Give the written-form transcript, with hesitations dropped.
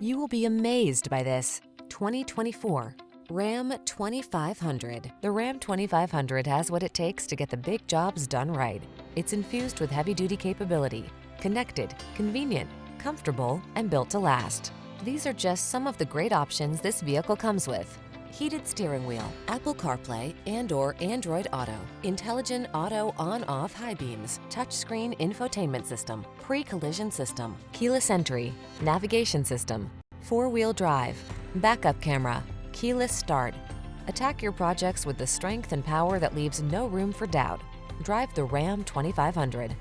You will be amazed by this 2024 Ram 2500. The Ram 2500 has what it takes to get the big jobs done right. It's infused with heavy-duty capability, connected, convenient, comfortable, and built to last. These are just some of the great options this vehicle comes with: heated steering wheel, Apple CarPlay and/or Android Auto, intelligent auto on-off high beams, touchscreen infotainment system, pre-collision system, keyless entry, navigation system, four-wheel drive, backup camera, keyless start. Attack your projects with the strength and power that leaves no room for doubt. Drive the Ram 2500.